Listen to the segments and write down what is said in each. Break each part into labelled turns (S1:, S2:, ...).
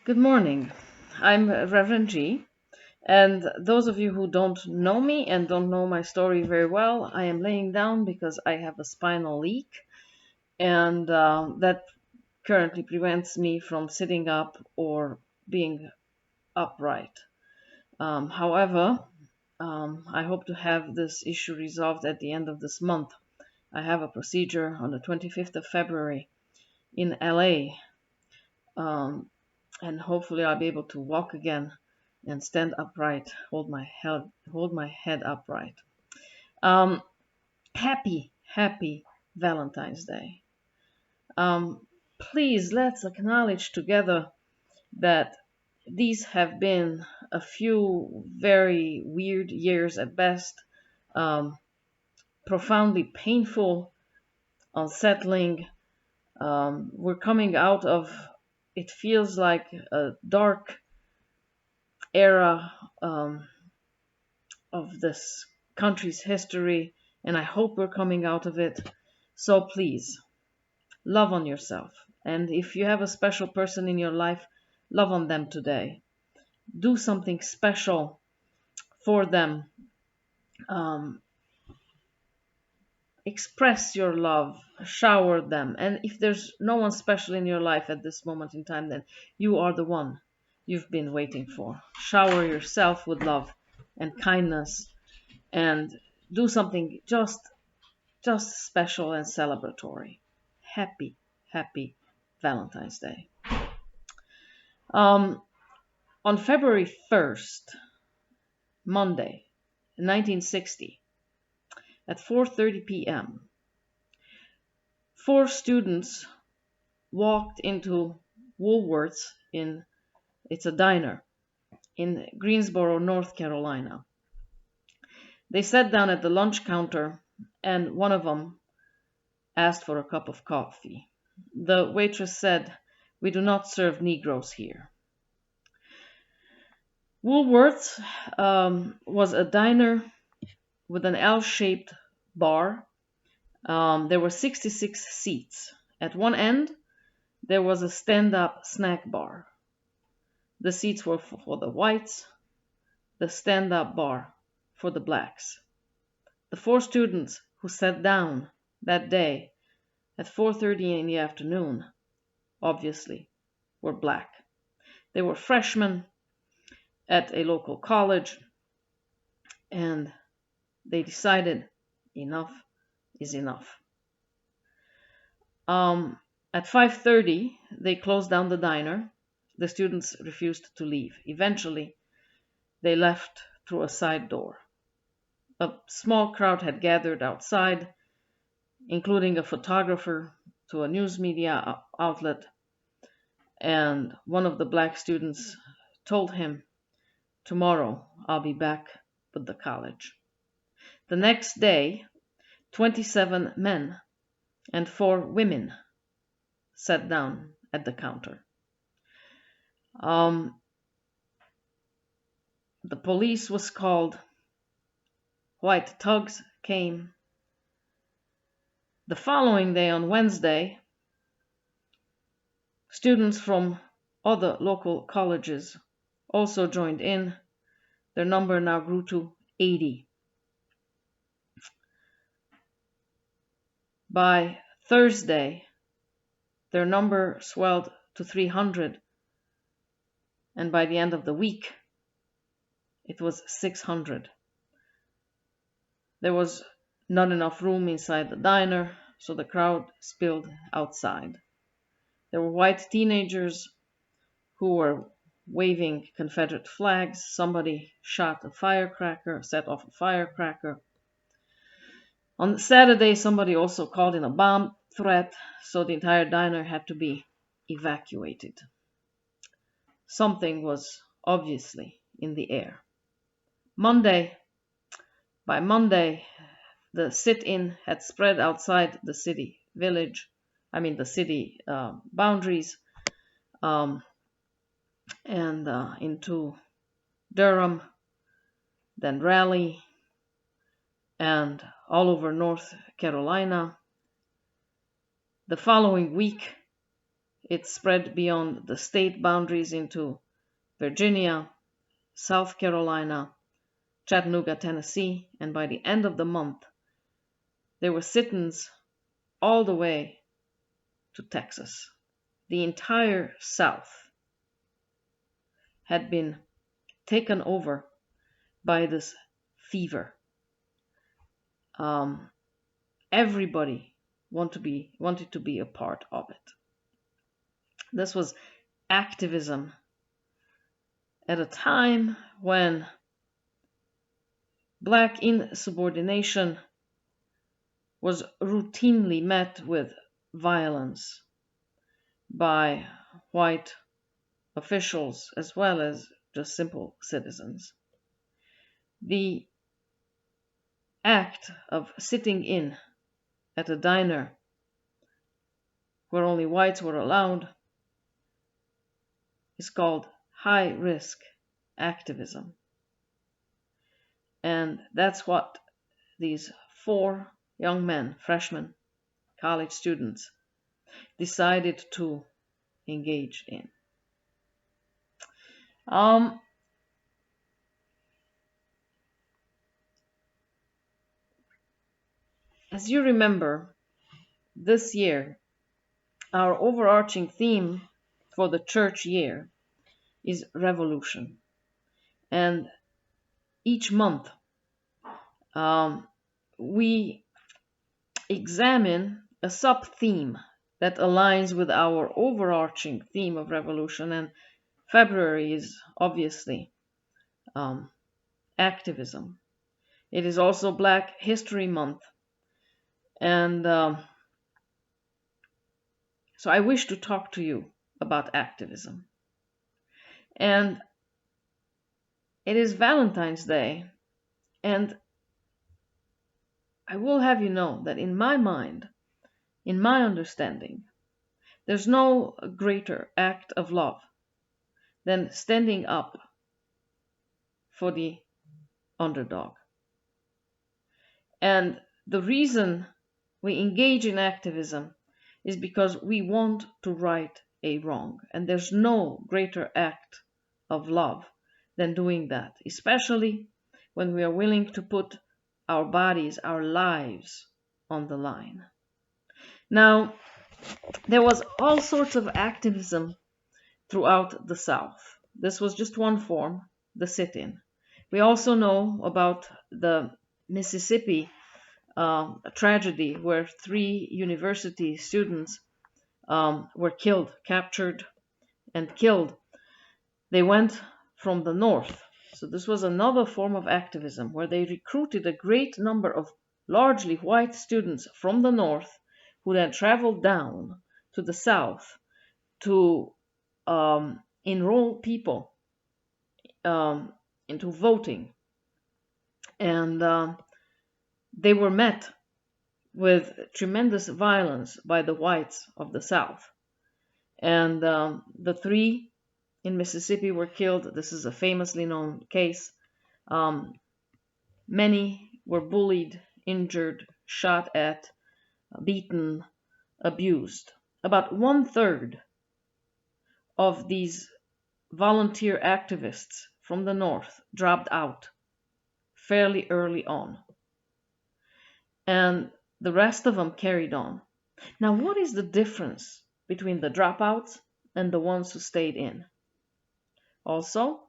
S1: Good morning. I'm Rev Gy, and those of you who don't know me and don't know my story very well, I am laying down because I have a spinal leak, and that currently prevents me from sitting up or being upright. However, I hope to have this issue resolved at the end of this month. I have a procedure on the 25th of February in LA. And hopefully I'll be able to walk again and stand upright, hold my head upright. Um, happy Valentine's Day. Please let's acknowledge together that these have been a few very weird years at best, um, profoundly painful, unsettling. We're coming out of, it feels like a dark era of this country's history, and I hope we're coming out of it. So please, love on yourself. And if you have a special person in your life, love on them today. Do something special for them. Um, Express your love, shower them. And if there's no one special in your life at this moment in time, then you are the one you've been waiting for. Shower yourself with love and kindness and do something just special and celebratory. Happy Valentine's Day. Um, on February 1st, Monday, 1960, at 4:30 p.m., four students walked into Woolworth's it's a diner in Greensboro, North Carolina. They sat down at the lunch counter and one of them asked for a cup of coffee. The waitress said, "We do not serve Negroes here." Woolworth's was a diner with an L-shaped bar. There were 66 seats. At one end, there was a stand-up snack bar. The seats were for the whites, the stand-up bar for the blacks. The four students who sat down that day at 4:30 in the afternoon, obviously, were black. They were freshmen at a local college, and they decided enough is enough. At 5:30, they closed down the diner. The students refused to leave. Eventually, they left through a side door. A small crowd had gathered outside, including a photographer to a news media outlet, and one of the black students told him, "Tomorrow I'll be back with the college." The next day, 27 men and 4 women sat down at the counter. Um, the police was called. White thugs came. The following day, on Wednesday, students from other local colleges also joined in. Their number now grew to 80. By Thursday, their number swelled to 300, and by the end of the week, it was 600. There was not enough room inside the diner, so the crowd spilled outside. There were white teenagers who were waving Confederate flags. Somebody set off a firecracker. On Saturday, somebody also called in a bomb threat, so the entire diner had to be evacuated. Something was obviously in the air. By Monday, the sit-in had spread outside the city boundaries, um, and into Durham, then Raleigh, and all over North Carolina. The following week, It spread beyond the state boundaries into Virginia, South Carolina, Chattanooga, Tennessee, and by the end of the month, there were sit-ins all the way to Texas. The entire South had been taken over by this fever. Everybody wanted to be a part of it. This was activism at a time when black insubordination was routinely met with violence by white officials as well as just simple citizens. The act of sitting in at a diner where only whites were allowed is called high risk activism. And that's what these 4 young men, freshmen, college students, decided to engage in. As you remember, this year, our overarching theme for the church year is revolution. And each month, we examine a sub-theme that aligns with our overarching theme of revolution. And February is obviously activism. It is also Black History Month. And so I wish to talk to you about activism. And it is Valentine's Day. And I will have you know that in my mind, in my understanding, there's no greater act of love than standing up for the underdog. And the reason we engage in activism is because we want to right a wrong. And there's no greater act of love than doing that, especially when we are willing to put our bodies, our lives on the line. Now, there was all sorts of activism throughout the South. This was just one form, the sit-in. We also know about the Mississippi tragedy where 3 university students were killed, captured, and killed. They went from the north. So this was another form of activism where they recruited a great number of largely white students from the north who then traveled down to the south to enroll people into voting. And they were met with tremendous violence by the whites of the South. And the 3 in Mississippi were killed. This is a famously known case. Many were bullied, injured, shot at, beaten, abused. About 1/3 of these volunteer activists from the North dropped out fairly early on. And the rest of them carried on. Now, what is the difference between the dropouts and the ones who stayed in? Also,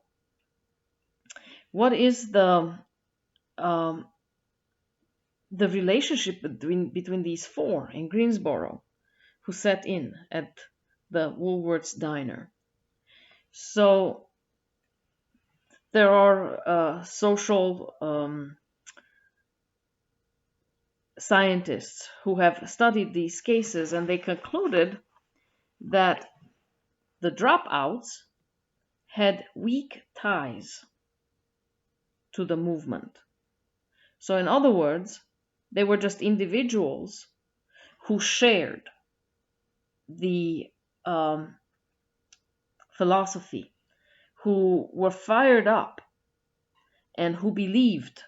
S1: what is the relationship between these 4 in Greensboro who sat in at the Woolworth's diner? So there are social scientists who have studied these cases, and they concluded that the dropouts had weak ties to the movement. So in other words, they were just individuals who shared the philosophy, who were fired up, and who believed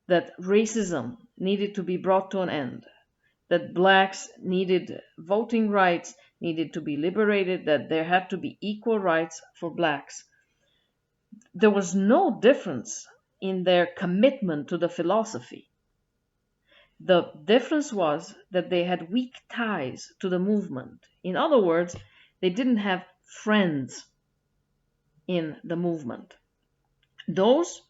S1: that racism needed to be brought to an end, that blacks needed voting rights, needed to be liberated, that there had to be equal rights for blacks. There was no difference in their commitment to the philosophy. The difference was that they had weak ties to the movement. In other words, they didn't have friends in the movement. Those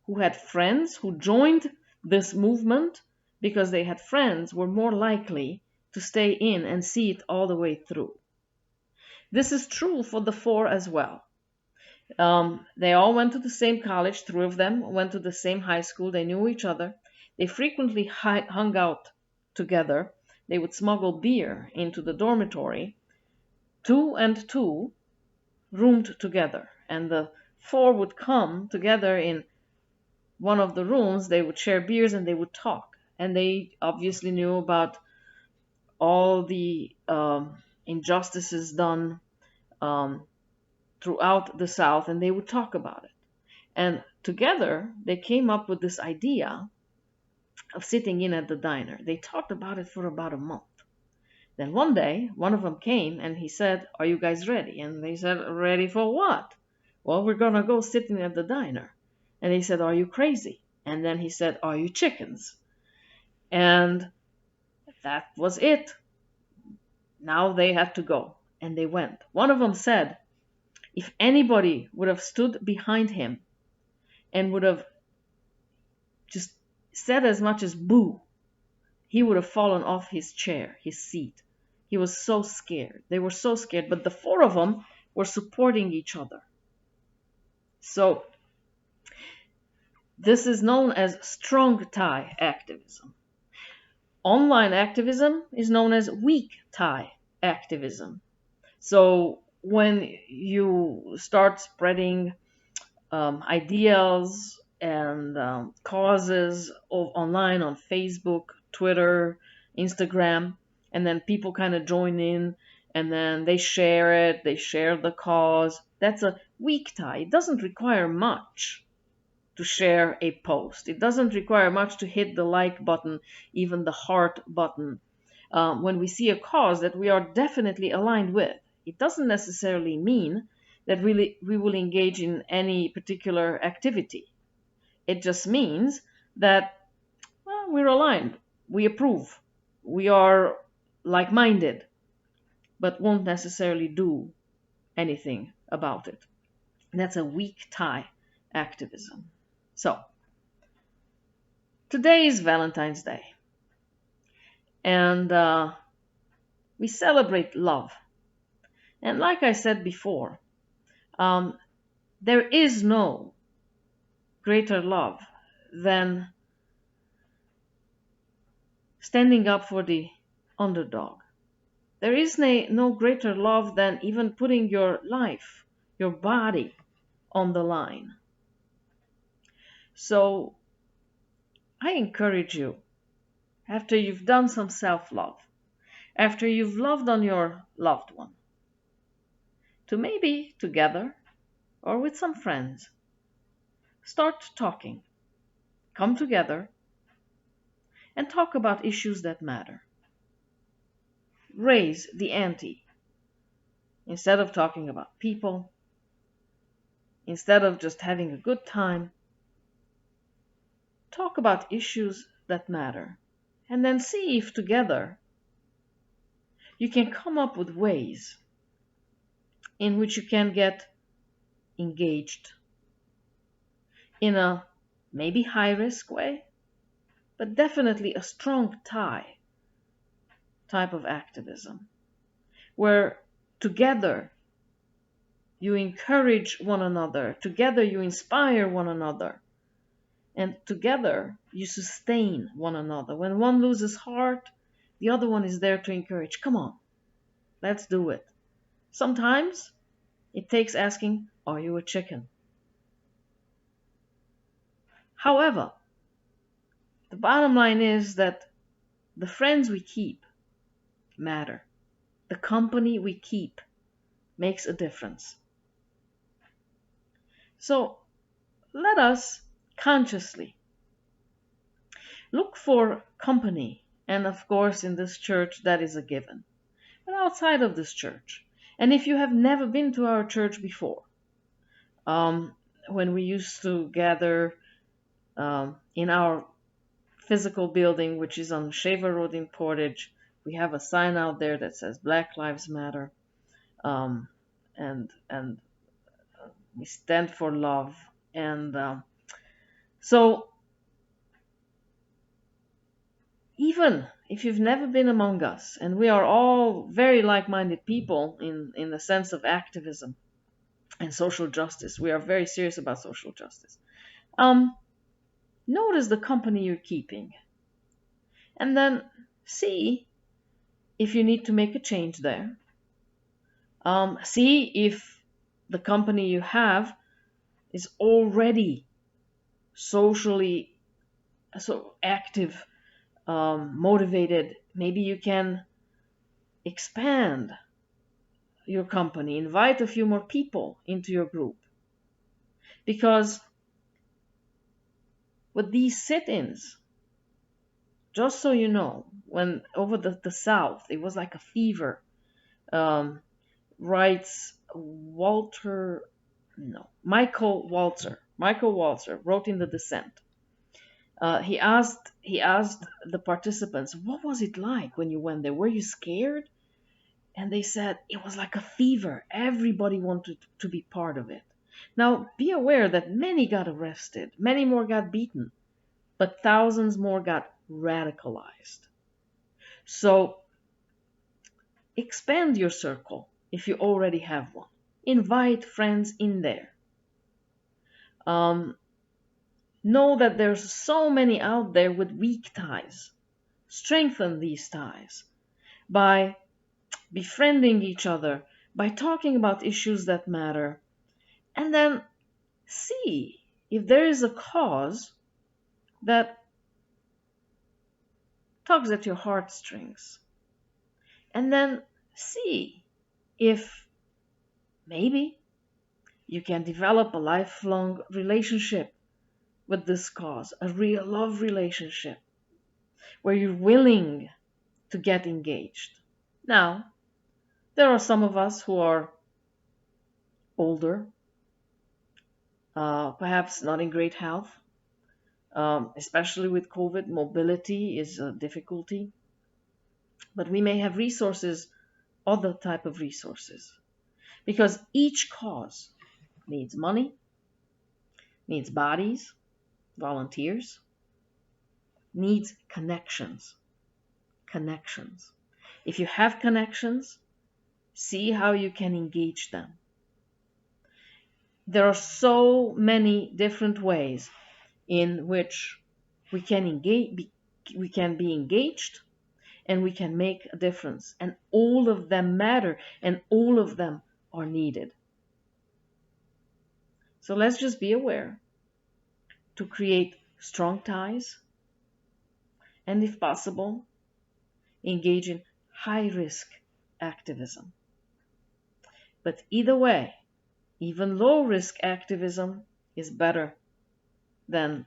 S1: who had friends who joined this movement because they had friends were more likely to stay in and see it all the way through. This is true for the four as well. They all went to the same college, three of them went to the same high school, they knew each other. They frequently hung out together. They would smuggle beer into the dormitory. Two and two roomed together, and the four would come together in one of the rooms. They would share beers and they would talk. And they obviously knew about all the injustices done throughout the South, and they would talk about it. And together, they came up with this idea of sitting in at the diner. They talked about it for about a month. Then one day, one of them came and he said, "Are you guys ready?" And they said, "Ready for what?" "Well, we're going to go sitting at the diner." And they said, "Are you crazy?" And then he said, "Are you chickens?" And that was it. Now they had to go. And they went. One of them said, if anybody would have stood behind him and would have just said as much as boo, he would have fallen off his chair, his seat. He was so scared. They were so scared, but the four of them were supporting each other. So this is known as strong tie activism. Online activism is known as weak tie activism. So when you start spreading ideas and causes online on Facebook, Twitter, Instagram, and then people kind of join in and then they share it, they share the cause. That's a weak tie. It doesn't require much to share a post. It doesn't require much to hit the like button, even the heart button. When we see a cause that we are definitely aligned with, it doesn't necessarily mean that we will engage in any particular activity. It just means that we're aligned, we approve, we are like-minded, but won't necessarily do anything about it. That's a weak tie activism. So, today is Valentine's Day, and we celebrate love. And like I said before, there is no greater love than standing up for the underdog. There is no greater love than even putting your life, your body on the line. So I encourage you, after you've done some self-love, after you've loved on your loved one, to maybe together or with some friends, start talking. Come together and talk about issues that matter. Raise the ante. Instead of talking about people, instead of just having a good time, talk about issues that matter. And then see if together you can come up with ways in which you can get engaged in a maybe high risk way, but definitely a strong tie type of activism, where together you encourage one another, together you inspire one another, and together you sustain one another. When one loses heart, the other one is there to encourage. Come on, let's do it. Sometimes it takes asking, are you a chicken? However, the bottom line is that the friends we keep matter. The company we keep makes a difference. So let us consciously look for company, and of course in this church that is a given. but outside of this church. And if you have never been to our church before, um, when we used to gather in our physical building, which is on Shaver Road in Portage, we have a sign out there that says Black Lives Matter, um, and we stand for love. And so, even if you've never been among us, and we are all very like-minded people in the sense of activism and social justice, we are very serious about social justice. Um, Notice the company you're keeping, and then see if you need to make a change there. See if the company you have is already socially so active, motivated. Maybe you can expand your company, invite a few more people into your group. Because with these sit-ins, just so you know, when over the South, it was like a fever. Um, Writes Walter, no, Michael Walzer. Michael Walzer wrote in The Dissent. He asked the participants, "What was it like when you went there? Were you scared?" And they said it was like a fever. Everybody wanted to be part of it. Now, be aware that many got arrested, many more got beaten, but thousands more got radicalized. So, expand your circle if you already have one. Invite friends in there. Um, know that there's so many out there with weak ties. Strengthen these ties by befriending each other, by talking about issues that matter, and then see if there is a cause that tugs at your heartstrings. And then see if maybe you can develop a lifelong relationship with this cause, a real love relationship where you're willing to get engaged. Now, there are some of us who are older, perhaps not in great health, especially with COVID. Mobility is a difficulty, but we may have resources, other type of resources, because each cause needs money, needs bodies, volunteers, needs connections. Connections. If you have connections, see how you can engage them. There are so many different ways in which we can we can be engaged, and we can make a difference. And all of them matter, and all of them are needed. So let's just be aware to create strong ties, and if possible, engage in high risk activism. But either way, even low risk activism is better than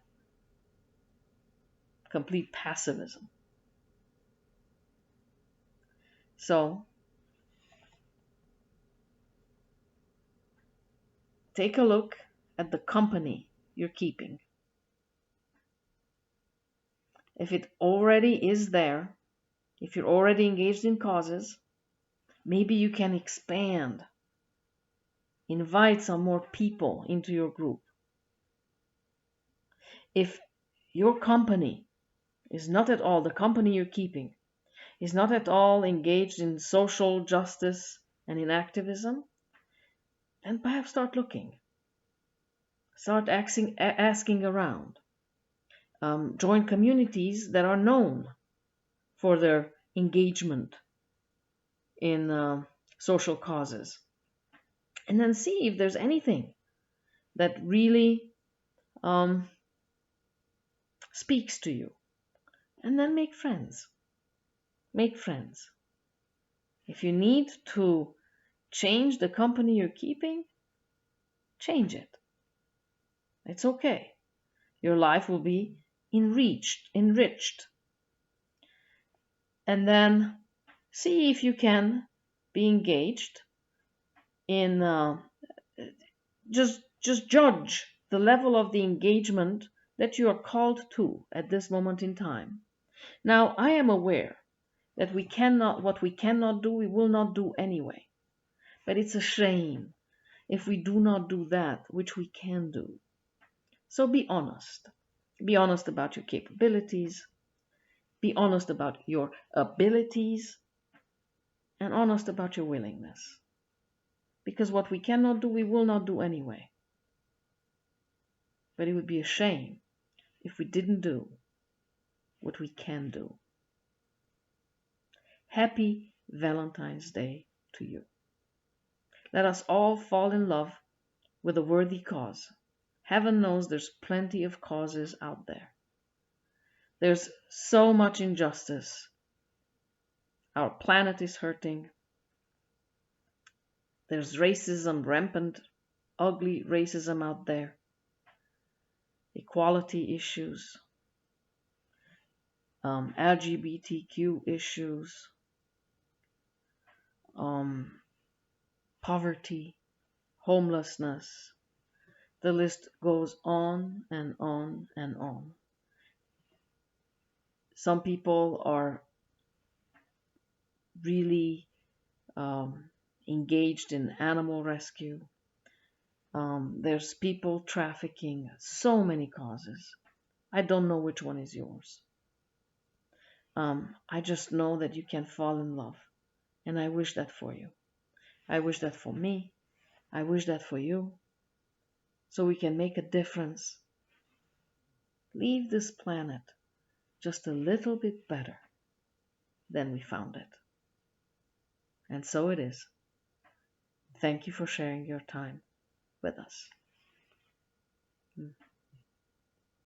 S1: complete passivism. So take a look at the company you're keeping. If it already is there, if you're already engaged in causes, maybe you can expand, invite some more people into your group. If your company is not at all, the company you're keeping, is not at all engaged in social justice and in activism, then perhaps start looking. Start asking around. Join communities that are known for their engagement in social causes. And then see if there's anything that really um, speaks to you. And then make friends. Make friends. If you need to change the company you're keeping, change it. It's okay. Your life will be enriched. And then see if you can be engaged in just judge the level of the engagement that you are called to at this moment in time. Now, I am aware that what we cannot do, we will not do anyway. But it's a shame if we do not do that which we can do. So be honest. Be honest about your capabilities. Be honest about your abilities. And honest about your willingness. Because what we cannot do, we will not do anyway. But it would be a shame if we didn't do what we can do. Happy Valentine's Day to you. Let us all fall in love with a worthy cause. Heaven knows there's plenty of causes out there. There's so much injustice. Our planet is hurting. There's racism, rampant, ugly racism out there. Equality issues. LGBTQ issues. Poverty. Homelessness. The list goes on and on and on. Some people are really engaged in animal rescue. There's people trafficking, so many causes. I don't know which one is yours. I just know that you can fall in love. And I wish that for you. I wish that for me. I wish that for you. So we can make a difference. Leave this planet just a little bit better than we found it. And so it is. Thank you for sharing your time with us.